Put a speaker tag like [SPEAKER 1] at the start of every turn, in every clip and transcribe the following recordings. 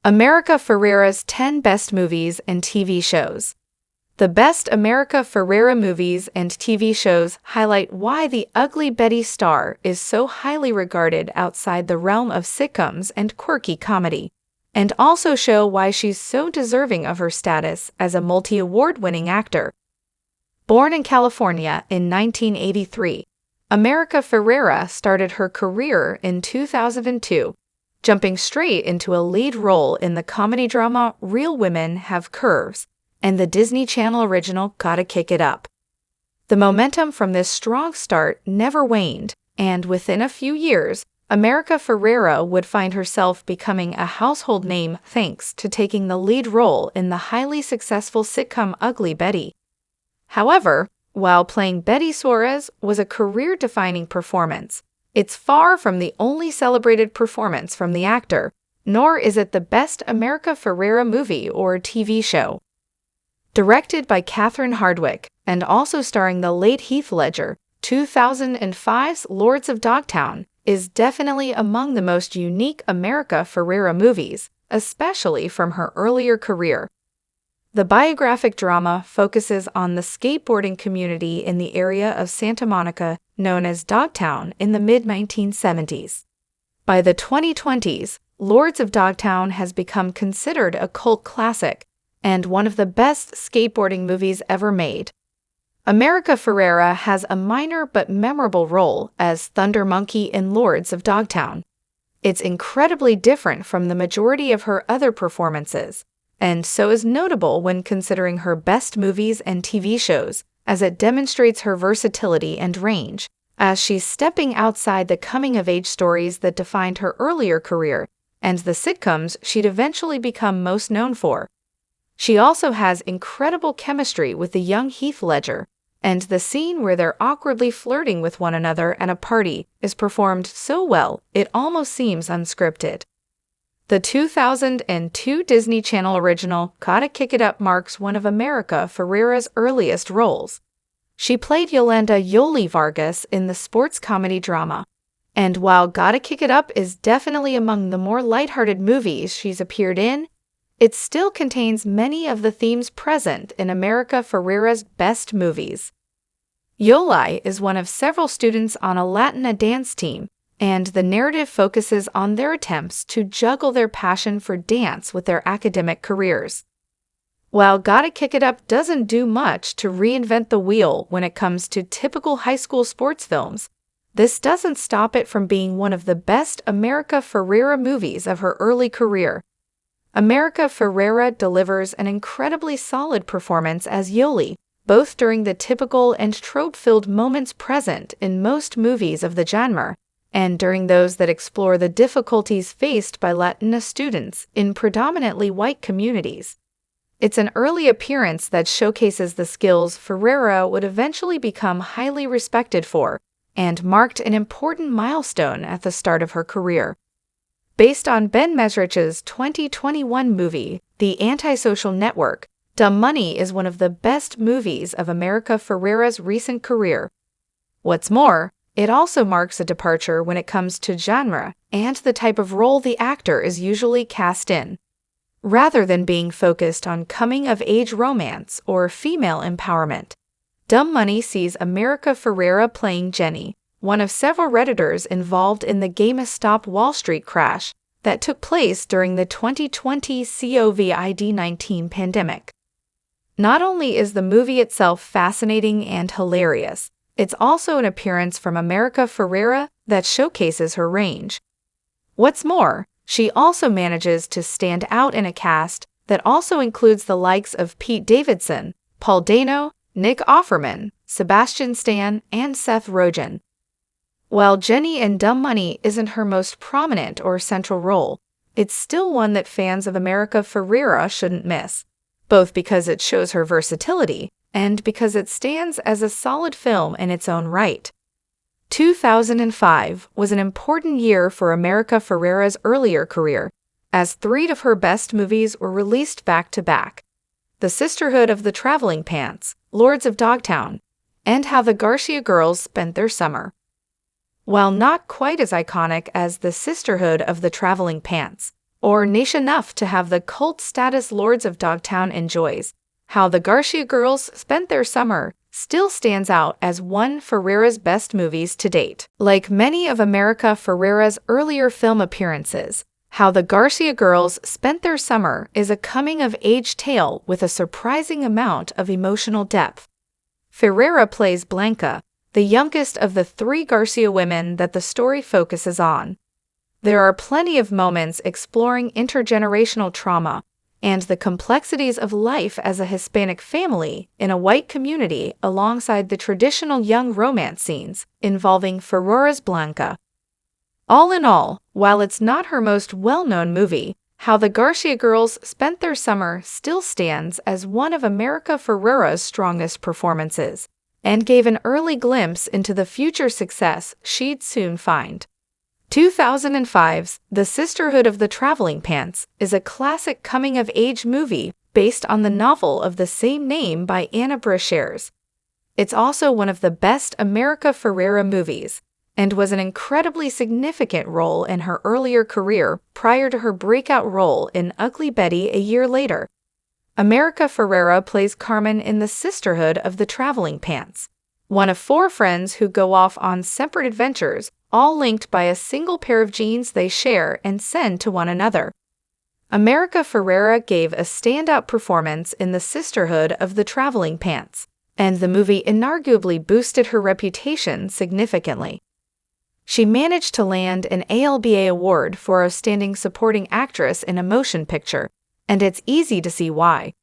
[SPEAKER 1] America Ferrera's 10 Best Movies and TV Shows. The best America Ferrera movies and TV shows highlight why the Ugly Betty star is so highly regarded outside the realm of sitcoms and quirky comedy, and also show why she's so deserving of her status as a multi-award-winning actor. Born in California in 1983, America Ferrera started her career in 2002, jumping straight into a lead role in the comedy drama Real Women Have Curves and the Disney Channel original Gotta Kick It Up. The momentum from this strong start never waned, and within a few years, America Ferrera would find herself becoming a household name thanks to taking the lead role in the highly successful sitcom Ugly Betty. However, while playing Betty Suarez was a career-defining performance, it's far from the only celebrated performance from the actor, nor is it the best America Ferrera movie or TV show. Directed by Catherine Hardwicke and also starring the late Heath Ledger, 2005's Lords of Dogtown is definitely among the most unique America Ferrera movies, especially from her earlier career. The biographic drama focuses on the skateboarding community in the area of Santa Monica known as Dogtown in the mid-1970s. By the 2020s, Lords of Dogtown has become considered a cult classic and one of the best skateboarding movies ever made. America Ferrera has a minor but memorable role as Thunder Monkey in Lords of Dogtown. It's incredibly different from the majority of her other performances, and so is notable when considering her best movies and TV shows, as it demonstrates her versatility and range, as she's stepping outside the coming-of-age stories that defined her earlier career and the sitcoms she'd eventually become most known for. She also has incredible chemistry with the young Heath Ledger, and the scene where they're awkwardly flirting with one another at a party is performed so well it almost seems unscripted. The 2002 Disney Channel original Gotta Kick It Up marks one of America Ferrera's earliest roles. She played Yolanda Yoli Vargas in the sports comedy drama, and while Gotta Kick It Up is definitely among the more lighthearted movies she's appeared in, it still contains many of the themes present in America Ferrera's best movies. Yoli is one of several students on a Latina dance team, and the narrative focuses on their attempts to juggle their passion for dance with their academic careers. While Gotta Kick It Up doesn't do much to reinvent the wheel when it comes to typical high school sports films, this doesn't stop it from being one of the best America Ferrera movies of her early career. America Ferrera delivers an incredibly solid performance as Yoli, both during the typical and trope-filled moments present in most movies of the genre, and during those that explore the difficulties faced by Latina students in predominantly white communities. It's an early appearance that showcases the skills Ferrera would eventually become highly respected for, and marked an important milestone at the start of her career. Based on Ben Mesrich's 2021 movie, The Antisocial Network, Dumb Money is one of the best movies of America Ferrera's recent career. What's more, it also marks a departure when it comes to genre and the type of role the actor is usually cast in. Rather than being focused on coming-of-age romance or female empowerment, Dumb Money sees America Ferrera playing Jenny, one of several Redditors involved in the GameStop Wall Street crash that took place during the 2020 COVID-19 pandemic. Not only is the movie itself fascinating and hilarious, it's also an appearance from America Ferrera that showcases her range. What's more, she also manages to stand out in a cast that also includes the likes of Pete Davidson, Paul Dano, Nick Offerman, Sebastian Stan, and Seth Rogen. While Jenny in Dumb Money isn't her most prominent or central role, it's still one that fans of America Ferrera shouldn't miss, both because it shows her versatility and because it stands as a solid film in its own right. 2005 was an important year for America Ferrera's earlier career, as 3 of her best movies were released back-to-back: The Sisterhood of the Traveling Pants, Lords of Dogtown, and How the Garcia Girls Spent Their Summer. While not quite as iconic as The Sisterhood of the Traveling Pants or niche enough to have the cult status Lords of Dogtown enjoys. How the Garcia Girls Spent Their Summer still stands out as one of Ferrera's best movies to date. Like many of America Ferrera's earlier film appearances, How the Garcia Girls Spent Their Summer is a coming-of-age tale with a surprising amount of emotional depth. Ferrera plays Blanca, the youngest of the three Garcia women that the story focuses on. There are plenty of moments exploring intergenerational trauma and the complexities of life as a Hispanic family in a white community alongside the traditional young romance scenes involving Ferrera's Blanca. All in all, while it's not her most well-known movie, How the Garcia Girls Spent Their Summer still stands as one of America Ferrera's strongest performances, and gave an early glimpse into the future success she'd soon find. 2005's The Sisterhood of the Traveling Pants is a classic coming-of-age movie based on the novel of the same name by Anna Brashares. It's also one of the best America Ferrera movies, and was an incredibly significant role in her earlier career prior to her breakout role in Ugly Betty a year later. America Ferrera plays Carmen in The Sisterhood of the Traveling Pants, one of four friends who go off on separate adventures, all linked by a single pair of jeans they share and send to one another. America Ferrera gave a standout performance in The Sisterhood of the Traveling Pants, and the movie inarguably boosted her reputation significantly. She managed to land an ALBA award for Outstanding Supporting Actress in a Motion Picture, and it's easy to see why.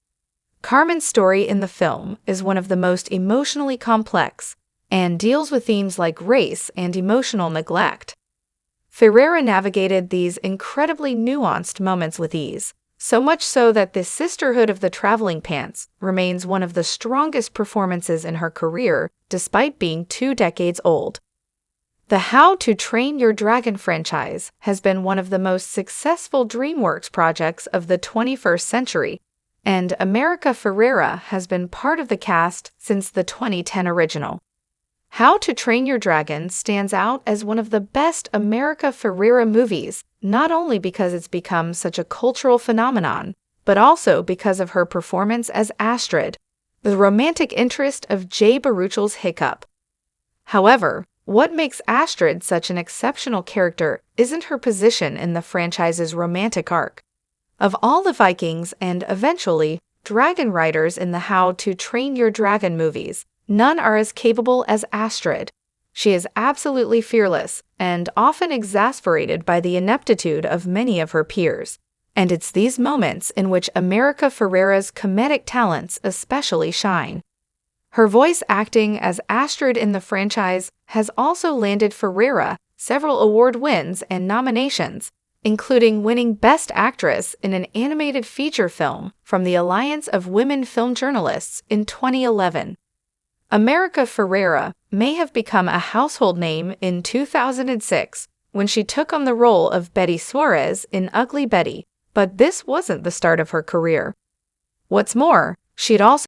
[SPEAKER 1] Carmen's story in the film is one of the most emotionally complex, and deals with themes like race and emotional neglect. Ferrera navigated these incredibly nuanced moments with ease, so much so that The Sisterhood of the Traveling Pants remains one of the strongest performances in her career, despite being 2 decades old. The How to Train Your Dragon franchise has been one of the most successful DreamWorks projects of the 21st century, and America Ferrera has been part of the cast since the 2010 original. How to Train Your Dragon stands out as one of the best America Ferrera movies, not only because it's become such a cultural phenomenon, but also because of her performance as Astrid, the romantic interest of Jay Baruchel's Hiccup. However, what makes Astrid such an exceptional character isn't her position in the franchise's romantic arc. Of all the Vikings and, eventually, dragon riders in the How to Train Your Dragon movies, none are as capable as Astrid. She is absolutely fearless and often exasperated by the ineptitude of many of her peers. And it's these moments in which America Ferrera's comedic talents especially shine. Her voice acting as Astrid in the franchise has also landed Ferrera several award wins and nominations, including winning Best Actress in an Animated Feature Film from the Alliance of Women Film Journalists in 2011. America Ferrera may have become a household name in 2006 when she took on the role of Betty Suarez in Ugly Betty, but this wasn't the start of her career. What's more, she'd also